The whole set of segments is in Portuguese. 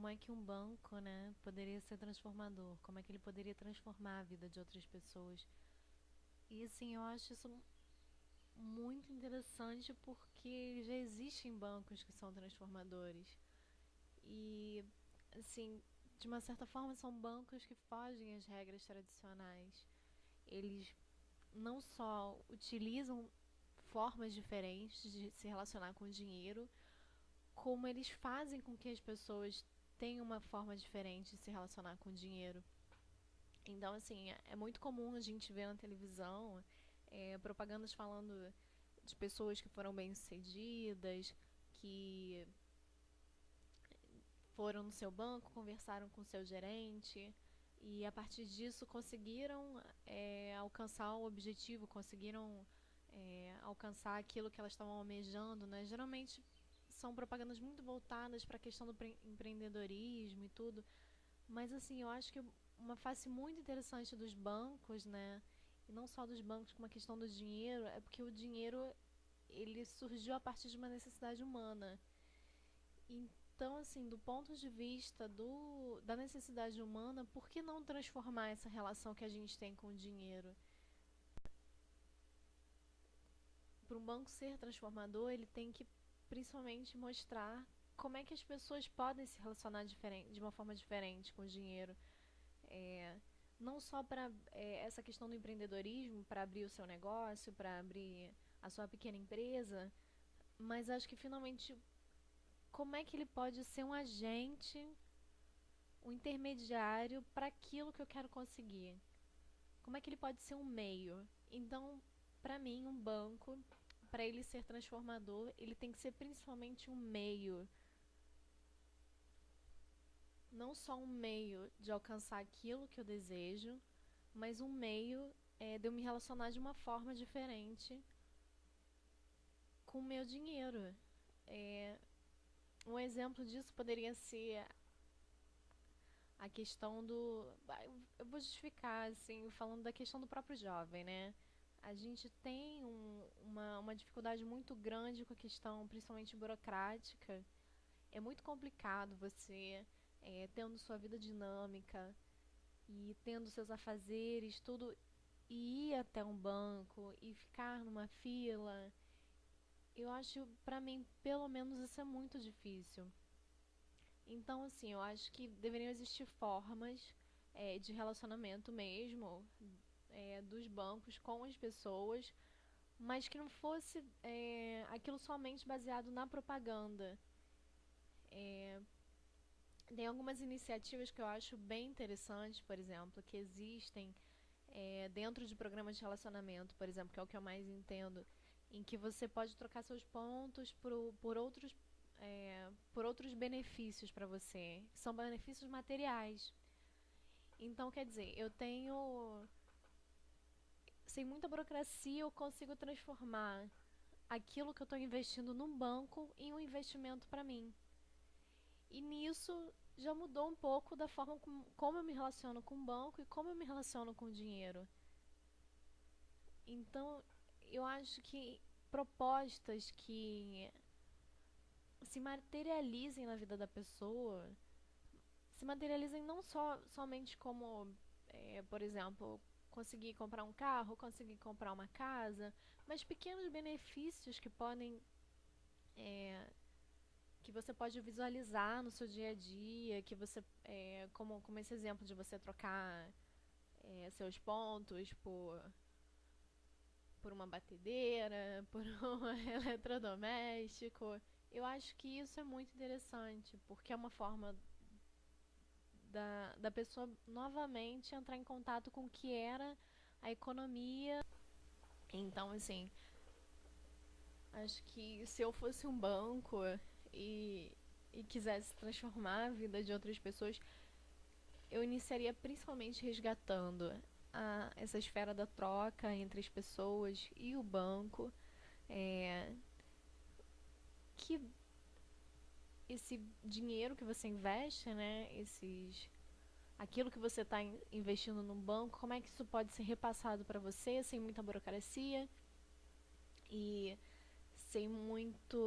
como é que um banco, né, poderia ser transformador, como é que ele poderia transformar a vida de outras pessoas. E assim, eu acho isso muito interessante porque já existem bancos que são transformadores. E assim, de uma certa forma são bancos que fogem às regras tradicionais. Eles não só utilizam formas diferentes de se relacionar com o dinheiro, como eles fazem com que as pessoas tenham uma forma diferente de se relacionar com o dinheiro. Então, assim, é muito comum a gente ver na televisão propagandas falando de pessoas que foram bem-sucedidas, que foram no seu banco, conversaram com o seu gerente e a partir disso conseguiram alcançar o objetivo, conseguiram alcançar aquilo que elas estavam almejando, né? Geralmente são propagandas muito voltadas para a questão do empreendedorismo e tudo, mas assim, eu acho que uma face muito interessante dos bancos, né? E não só dos bancos, como a questão do dinheiro, é porque o dinheiro ele surgiu a partir de uma necessidade humana. Então, assim, do ponto de vista da necessidade humana, por que não transformar essa relação que a gente tem com o dinheiro? Para um banco ser transformador, ele tem que principalmente mostrar como é que as pessoas podem se relacionar de uma forma diferente com o dinheiro. É, não só para essa questão do empreendedorismo, para abrir o seu negócio, para abrir a sua pequena empresa, mas acho que finalmente como é que ele pode ser um agente, um intermediário para aquilo que eu quero conseguir? Como é que ele pode ser um meio? Então, para mim, um banco, para ele ser transformador, ele tem que ser principalmente um meio, não só um meio de alcançar aquilo que eu desejo, mas um meio de eu me relacionar de uma forma diferente com o meu dinheiro. É, um exemplo disso poderia ser a questão do. Eu vou justificar, assim, falando da questão do próprio jovem, né? A gente tem uma dificuldade muito grande com a questão, principalmente burocrática. É muito complicado você, tendo sua vida dinâmica e tendo seus afazeres, tudo, e ir até um banco e ficar numa fila. Eu acho, pra mim, pelo menos, isso é muito difícil. Então, assim, eu acho que deveriam existir formas de relacionamento mesmo dos bancos com as pessoas, mas que não fosse aquilo somente baseado na propaganda. É, tem algumas iniciativas que eu acho bem interessantes, por exemplo, que existem dentro de programas de relacionamento, por exemplo, que é o que eu mais entendo, em que você pode trocar seus pontos por outros benefícios para você, que são benefícios materiais. Então, quer dizer, eu tenho. Sem muita burocracia, eu consigo transformar aquilo que eu estou investindo num banco em um investimento para mim. E nisso já mudou um pouco da forma como eu me relaciono com o banco e como eu me relaciono com o dinheiro. Então, eu acho que propostas que se materializem na vida da pessoa, se materializem não somente como, por exemplo, conseguir comprar um carro, conseguir comprar uma casa, mas pequenos benefícios que podem que você pode visualizar no seu dia a dia, que você, como esse exemplo de você trocar seus pontos por uma batedeira, por um eletrodoméstico. Eu acho que isso é muito interessante, porque é uma forma da pessoa novamente entrar em contato com o que era a economia. Então, assim, acho que se eu fosse um banco e, e quisesse transformar a vida de outras pessoas, eu iniciaria principalmente resgatando essa esfera da troca entre as pessoas e o banco, é, que esse dinheiro que você investe, né, aquilo que você está investindo no banco, como é que isso pode ser repassado para você sem muita burocracia e sem muito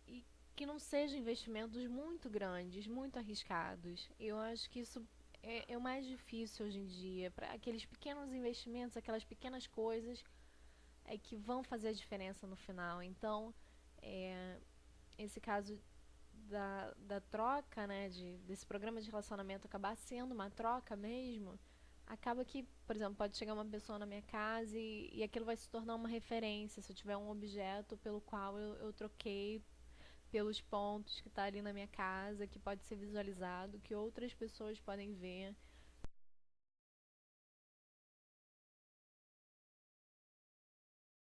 e que não sejam investimentos muito grandes, muito arriscados. Eu acho que isso é o mais difícil hoje em dia. Para aqueles pequenos investimentos, aquelas pequenas coisas que vão fazer a diferença no final. Então, é, esse caso da troca, né, desse programa de relacionamento acabar sendo uma troca mesmo, acaba que, por exemplo, pode chegar uma pessoa na minha casa e aquilo vai se tornar uma referência. Se eu tiver um objeto pelo qual eu troquei pelos pontos que está ali na minha casa, que pode ser visualizado, que outras pessoas podem ver.